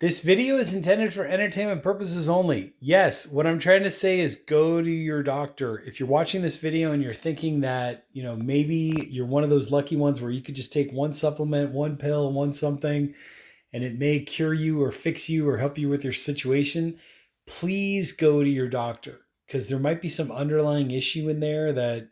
This video is intended for entertainment purposes only. Yes, what I'm trying to say is go to your doctor. If you're watching this video and you're thinking that, maybe you're one of those lucky ones where you could just take one supplement, one pill, one something, and it may cure you or fix you or help you with your situation, please go to your doctor because there might be some underlying issue in there that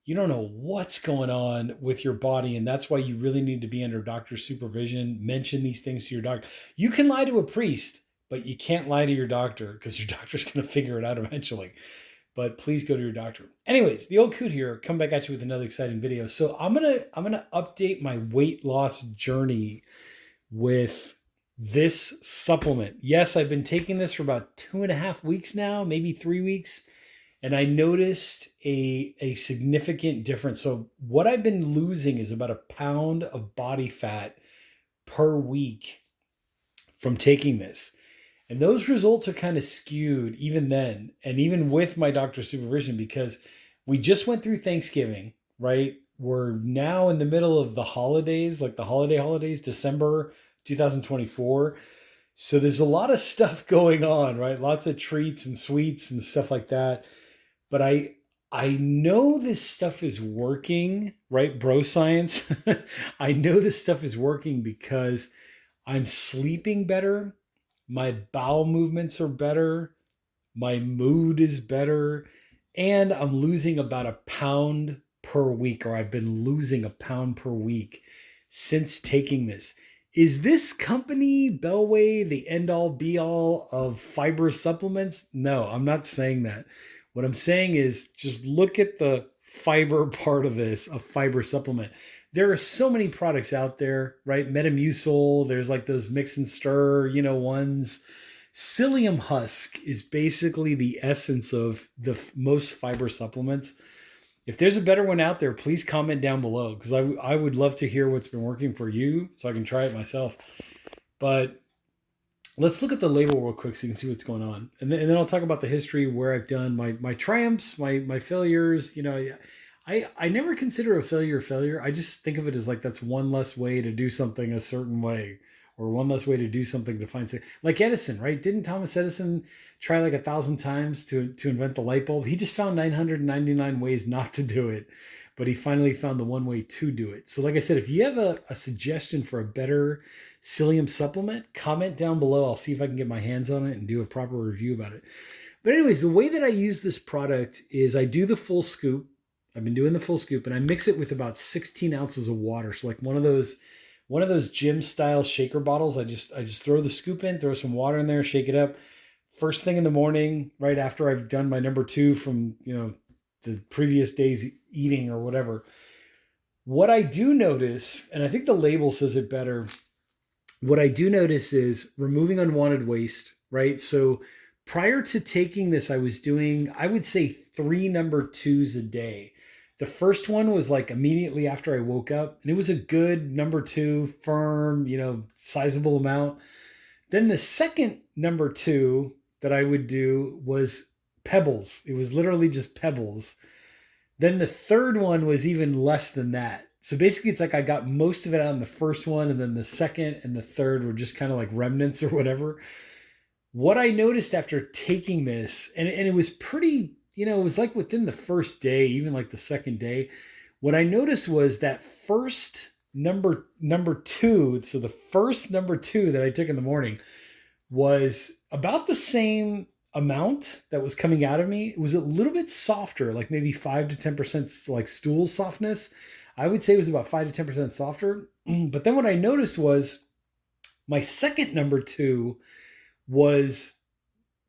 you don't know what's going on with your body. And that's why you really need to be under doctor's supervision. Mention these things to your doctor. You can lie to a priest, but you can't lie to your doctor because your doctor's going to figure it out eventually. But please go to your doctor. Anyways, the old coot here, come back at you with another exciting video. So I'm gonna update my weight loss journey with this supplement. Yes, I've been taking this for about 2.5 weeks now, maybe 3 weeks. And I noticed a significant difference. So what I've been losing is about 1 pound of body fat per week from taking this. And those results are kind of skewed even then, and even with my doctor's supervision, because we just went through Thanksgiving, right? We're now in the middle of the holidays, like the holidays, December 2024. So there's a lot of stuff going on, right? Lots of treats and sweets and stuff like that. But I know this stuff is working, right? Bro science. I know this stuff is working because I'm sleeping better. My bowel movements are better. My mood is better. And I'm losing about 1 pound per week, or I've been losing 1 pound per week since taking this. Is this company, Bellway, the end all be all of fiber supplements? No, I'm not saying that. What I'm saying is just look at the fiber part of this, a fiber supplement. There are so many products out there, right? Metamucil, there's like those mix and stir, ones. Psyllium husk is basically the essence of the most fiber supplements. If there's a better one out there, please comment down below because I would love to hear what's been working for you so I can try it myself. But let's look at the label real quick so you can see what's going on. And then I'll talk about the history where I've done my triumphs, my failures. I never consider a failure. I just think of it as like that's one less way to do something a certain way, or one less way to do something to find something. Like Edison, right? Didn't Thomas Edison try like 1,000 times to invent the light bulb? He just found 999 ways not to do it, but he finally found the one way to do it. So like I said, if you have a suggestion for a better psyllium supplement, comment down below. I'll see if I can get my hands on it and do a proper review about it. But anyways, the way that I use this product is I do the full scoop. I've been doing the full scoop and I mix it with about 16 ounces of water. So like one of those gym style shaker bottles. I just throw the scoop in, throw some water in there, shake it up. First thing in the morning, right after I've done my number 2 from, the previous day's eating or whatever. What I do notice, and I think the label says it better, what I do notice is removing unwanted waste, right? So prior to taking this, I was doing, I would say 3 number 2s a day. The first one was like immediately after I woke up, and it was a good number 2, firm, sizable amount. Then the second number 2 that I would do was pebbles. It was literally just pebbles. Then the third one was even less than that. So basically it's like I got most of it out in the first one, and then the second and the third were just kind of like remnants or whatever. What I noticed after taking this, and it was pretty, it was like within the first day, even like the second day, what I noticed was that first number 2, so the first number 2 that I took in the morning was about the same amount that was coming out of me. It was a little bit softer, like maybe 5 to 10% like stool softness. I would say it was about 5 to 10% softer. But then what I noticed was my second number 2 was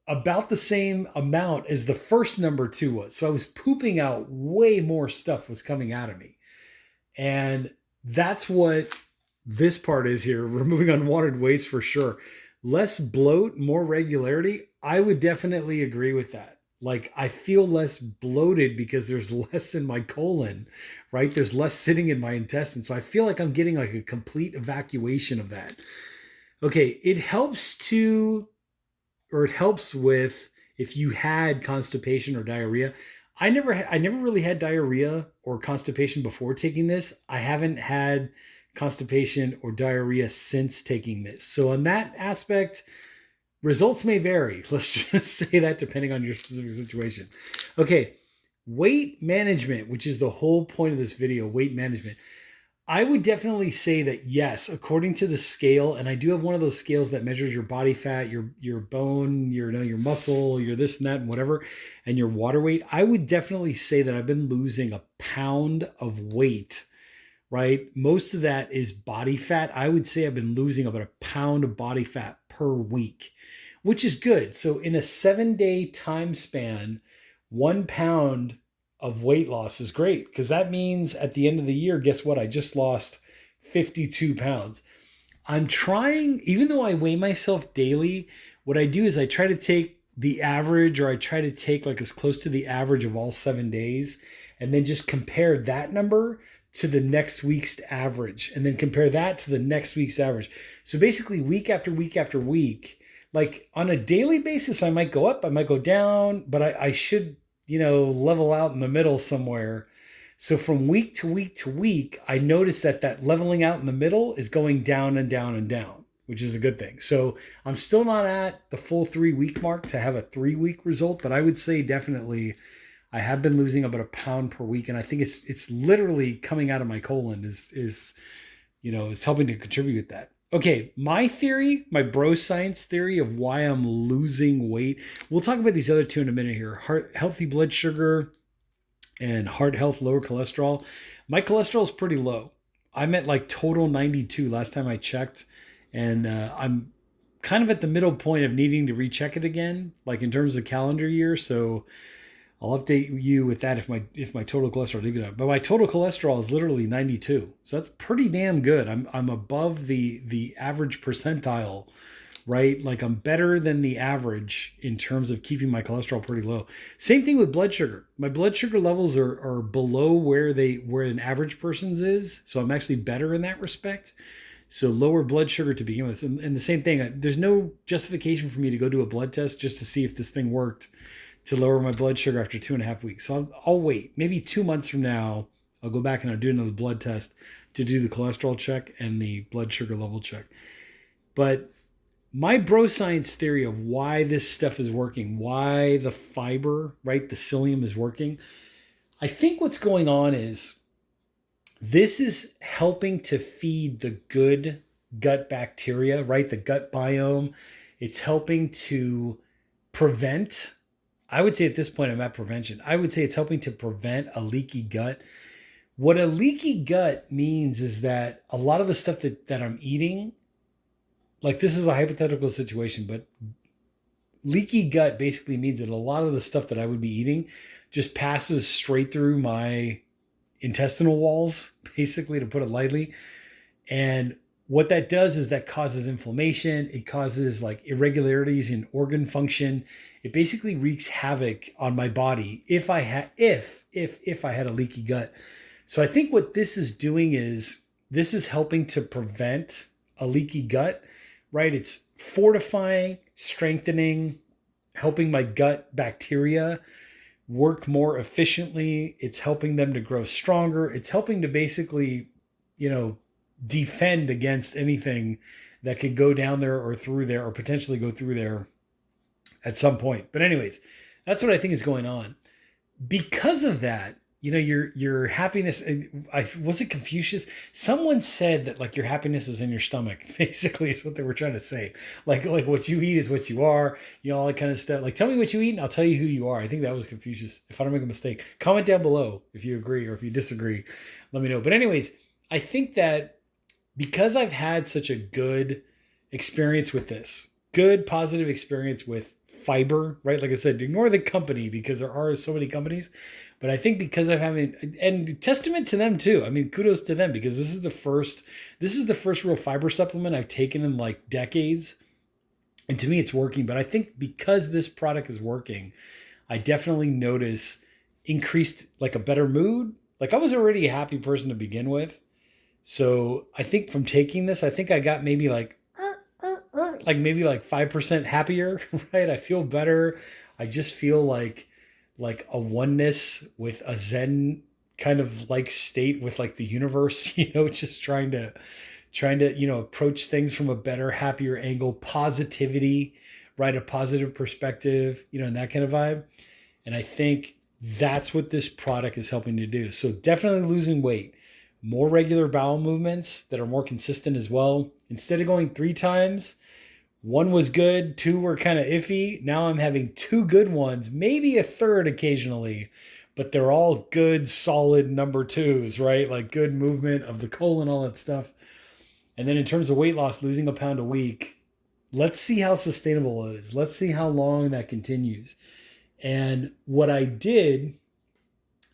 about the same amount as the first number 2 was. So I was pooping out way more stuff was coming out of me. And that's what this part is here. Removing unwanted waste for sure. Less bloat, more regularity. I would definitely agree with that. Like I feel less bloated because there's less in my colon, right? There's less sitting in my intestine. So I feel like I'm getting like a complete evacuation of that. Okay, it helps with if you had constipation or diarrhea. I never really had diarrhea or constipation before taking this. I haven't had constipation, or diarrhea since taking this. So on that aspect, results may vary. Let's just say that depending on your specific situation. Okay, weight management, which is the whole point of this video, weight management. I would definitely say that yes, according to the scale, and I do have one of those scales that measures your body fat, your bone, your muscle, your this and that and whatever, and your water weight. I would definitely say that I've been losing a pound of weight, right? Most of that is body fat. I would say I've been losing about a pound of body fat per week, which is good. So in a 7-day time span, 1 pound of weight loss is great, because that means at the end of the year, guess what? I just lost 52 pounds. I'm trying, even though I weigh myself daily, what I do is I try to take the average, or I try to take like as close to the average of all 7 days, and then just compare that number to the next week's average, and then compare that to the next week's average. So basically week after week after week, like on a daily basis, I might go up, I might go down, but I should, level out in the middle somewhere. So from week to week to week, I notice that leveling out in the middle is going down and down and down, which is a good thing. So I'm still not at the full 3-week mark to have a 3-week result, but I would say definitely I have been losing about a pound per week. And I think it's literally coming out of my colon is helping to contribute with that. Okay, my theory, my bro science theory of why I'm losing weight. We'll talk about these other two in a minute here. Healthy blood sugar and heart health, lower cholesterol. My cholesterol is pretty low. I'm at like total 92 last time I checked. And I'm kind of at the middle point of needing to recheck it again, like in terms of calendar year. So I'll update you with that if my total cholesterol did go up. But my total cholesterol is literally 92. So that's pretty damn good. I'm above the average percentile, right? Like I'm better than the average in terms of keeping my cholesterol pretty low. Same thing with blood sugar. My blood sugar levels are below where an average person's is. So I'm actually better in that respect. So lower blood sugar to begin with. And the same thing, there's no justification for me to go do a blood test just to see if this thing worked to lower my blood sugar after 2.5 weeks. So I'll wait. Maybe 2 months from now, I'll go back and I'll do another blood test to do the cholesterol check and the blood sugar level check. But my bro science theory of why this stuff is working, why the fiber, right, the psyllium is working, I think what's going on is this is helping to feed the good gut bacteria, right, the gut biome. It's helping to prevent, I would say at this point, I'm at prevention. I would say it's helping to prevent a leaky gut. What a leaky gut means is that a lot of the stuff that I'm eating, like this is a hypothetical situation, but leaky gut basically means that a lot of the stuff that I would be eating just passes straight through my intestinal walls, basically, to put it lightly. And what that does is that causes inflammation. It causes like irregularities in organ function. It basically wreaks havoc on my body if I had a leaky gut. So I think what this is doing is this is helping to prevent a leaky gut, right? It's fortifying, strengthening, helping my gut bacteria work more efficiently. It's helping them to grow stronger. It's helping to basically, defend against anything that could go down there or through there or potentially go through there at some point. But anyways, that's what I think is going on. Because of that, your happiness, was it Confucius? Someone said that like your happiness is in your stomach, basically is what they were trying to say. Like what you eat is what you are, all that kind of stuff. Like tell me what you eat and I'll tell you who you are. I think that was Confucius. If I don't make a mistake, comment down below if you agree or if you disagree, let me know. But anyways, I think that because I've had such a good experience with this, good positive experience with fiber, right? Like I said, ignore the company because there are so many companies. But I think because I've having, and testament to them too. I mean, kudos to them because this is the first real fiber supplement I've taken in like decades. And to me, it's working. But I think because this product is working, I definitely notice increased like a better mood. Like I was already a happy person to begin with. So I think from taking this, I think I got maybe like 5% happier, right? I feel better. I just feel like a oneness with a Zen kind of like state with like the universe, just trying to, approach things from a better, happier angle, positivity, right? A positive perspective, and that kind of vibe. And I think that's what this product is helping to do. So definitely losing weight, more regular bowel movements that are more consistent as well. Instead of going 3 times, 1 was good, 2 were kind of iffy. Now I'm having 2 good ones, maybe a third occasionally, but they're all good, solid number 2s, right? Like good movement of the colon, all that stuff. And then in terms of weight loss, losing a pound a week, let's see how sustainable it is. Let's see how long that continues. And what I did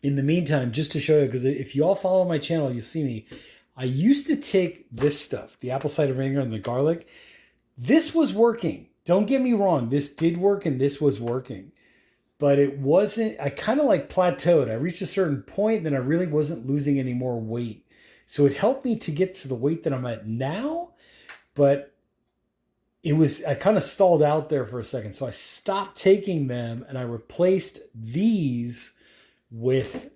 in the meantime, just to show you, because if you all follow my channel, you'll see me. I used to take this stuff, the apple cider vinegar and the garlic. This was working. Don't get me wrong. This did work and this was working. But it wasn't, I kind of like plateaued. I reached a certain point, then I really wasn't losing any more weight. So it helped me to get to the weight that I'm at now, but I kind of stalled out there for a second. So I stopped taking them and I replaced these with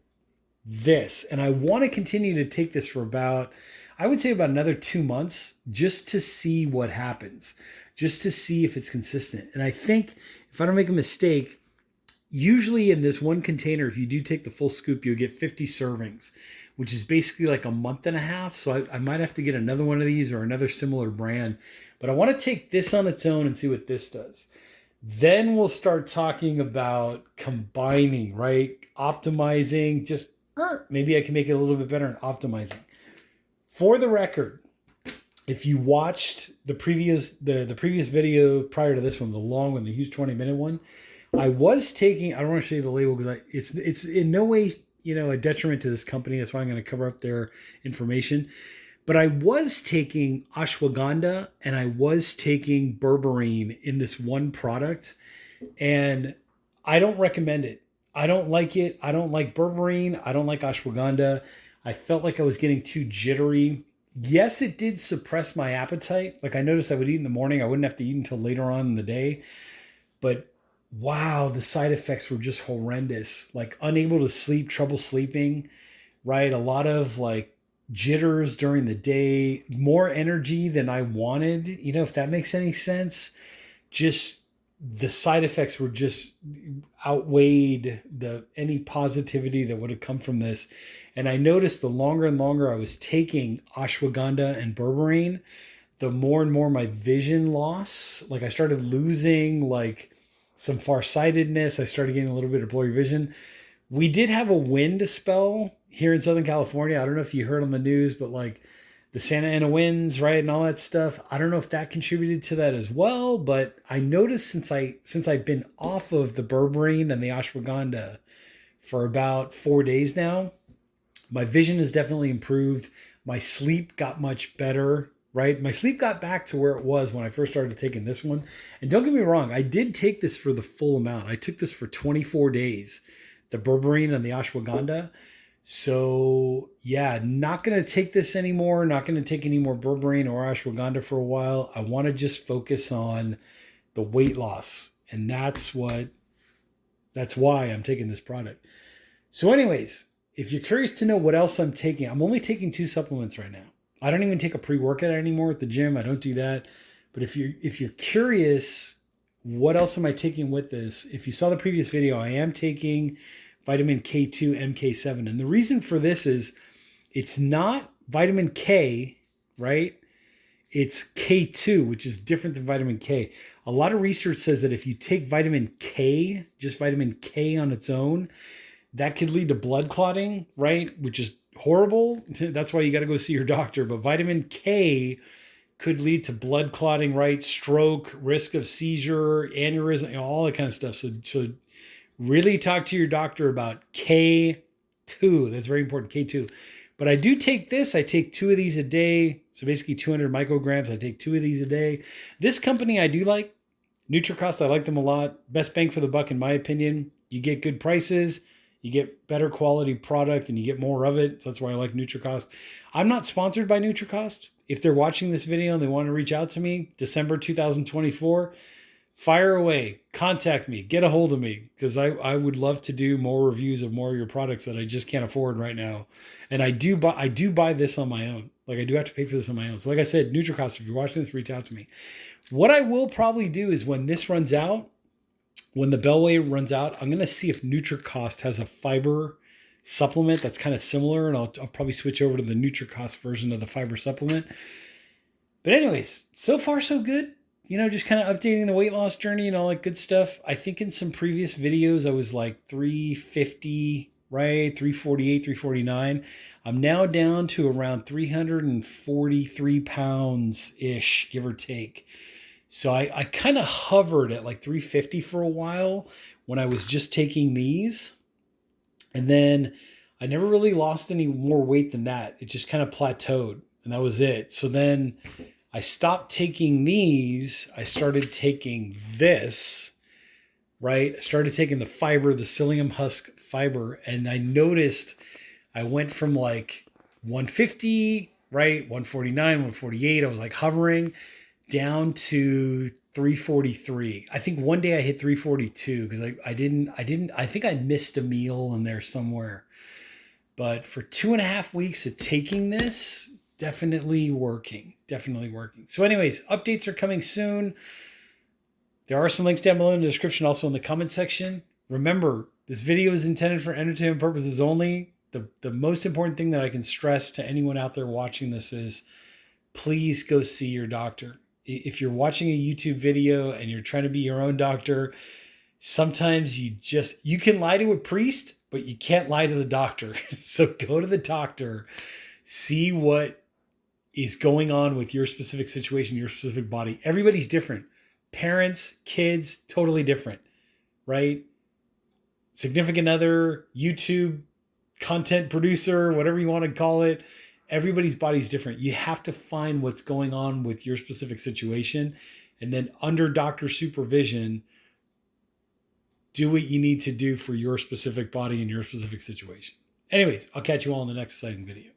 this. And I want to continue to take this for I would say about another 2 months, just to see what happens, just to see if it's consistent. And I think if I don't make a mistake, usually in this one container, if you do take the full scoop, you'll get 50 servings, which is basically like a month and a half. So I might have to get another one of these or another similar brand, but I want to take this on its own and see what this does. Then we'll start talking about combining, right? Optimizing, just maybe I can make it a little bit better in optimizing. For the record, if you watched the previous video prior to this one, the long one, the huge 20-minute one, I was taking, I don't want to show you the label because it's in no way, a detriment to this company. That's why I'm going to cover up their information. But I was taking ashwagandha and I was taking berberine in this one product, and I don't recommend it. I don't like it. I don't like berberine. I don't like ashwagandha. I felt like I was getting too jittery. Yes, it did suppress my appetite. Like I noticed I would eat in the morning. I wouldn't have to eat until later on in the day. But wow, the side effects were just horrendous. Like unable to sleep, trouble sleeping, right? A lot of like jitters during the day, more energy than I wanted, if that makes any sense. Just the side effects were just outweighed any positivity that would have come from this. And I noticed the longer and longer I was taking ashwagandha and berberine, the more and more my vision loss, like I started losing like some farsightedness. I started getting a little bit of blurry vision. We did have a wind spell here in Southern California. I don't know if you heard on the news, but like the Santa Ana winds, right? And all that stuff. I don't know if that contributed to that as well, but I noticed since I've been off of the berberine and the ashwagandha for about 4 days now, my vision has definitely improved. My sleep got much better, right? My sleep got back to where it was when I first started taking this one. And don't get me wrong, I did take this for the full amount. I took this for 24 days, the berberine and the ashwagandha. So yeah, not going to take this anymore. Not going to take any more berberine or ashwagandha for a while. I want to just focus on the weight loss. And that's why I'm taking this product. So anyways, if you're curious to know what else I'm taking, I'm only taking 2 supplements right now. I don't even take a pre-workout anymore at the gym. I don't do that. But if you're curious, what else am I taking with this? If you saw the previous video, I am taking vitamin K2 MK7. And the reason for this is it's not vitamin K, right? It's K2, which is different than vitamin K. A lot of research says that if you take vitamin K, just vitamin K on its own, that could lead to blood clotting, right? Which is horrible. That's why you got to go see your doctor. But vitamin K could lead to blood clotting, right? Stroke, risk of seizure, aneurysm, all that kind of stuff. So really talk to your doctor about K2. That's very important, K2. But I do take this. I take 2 of these a day. So basically 200 micrograms. I take 2 of these a day. This company I do like. NutriCost, I like them a lot. Best bang for the buck in my opinion. You get good prices. You get better quality product and you get more of it. So that's why I like NutriCost. I'm not sponsored by NutriCost. If they're watching this video and they want to reach out to me, December 2024, fire away, contact me, get a hold of me, because I would love to do more reviews of more of your products that I just can't afford right now. And I do buy this on my own. Like, I do have to pay for this on my own. So like I said, NutriCost, if you're watching this, reach out to me. What I will probably do is when this runs out, when the Bellway runs out, I'm going to see if NutriCost has a fiber supplement that's kind of similar, and I'll probably switch over to the NutriCost version of the fiber supplement. But anyways, so far so good. You know, just kind of updating the weight loss journey and all that good stuff. I think in some previous videos, I was like 350, right? 348, 349. I'm now down to around 343 pounds-ish, give or take. So I kind of hovered at like 350 for a while when I was just taking these. And then I never really lost any more weight than that. It just kind of plateaued, and that was it. So then I stopped taking these. I started taking this, right? I started taking the fiber, the psyllium husk fiber, and I noticed I went from like 150, right? 149, 148. I was like hovering down to 343. I think one day I hit 342 because I think I missed a meal in there somewhere. But for 2.5 weeks of taking this, definitely working. So anyways, updates are coming soon. There are some links down below in the description, also in the comment section. Remember, this video is intended for entertainment purposes only. The most important thing that I can stress to anyone out there watching this is, please go see your doctor. If you're watching a YouTube video and you're trying to be your own doctor, sometimes you can lie to a priest, but you can't lie to the doctor. So go to the doctor, see what is going on with your specific situation, your specific body. Everybody's different. Parents, kids, totally different, right? Significant other, YouTube content producer, whatever you want to call it. Everybody's body's different. You have to find what's going on with your specific situation, and then under doctor supervision, do what you need to do for your specific body and your specific situation. Anyways, I'll catch you all in the next exciting video.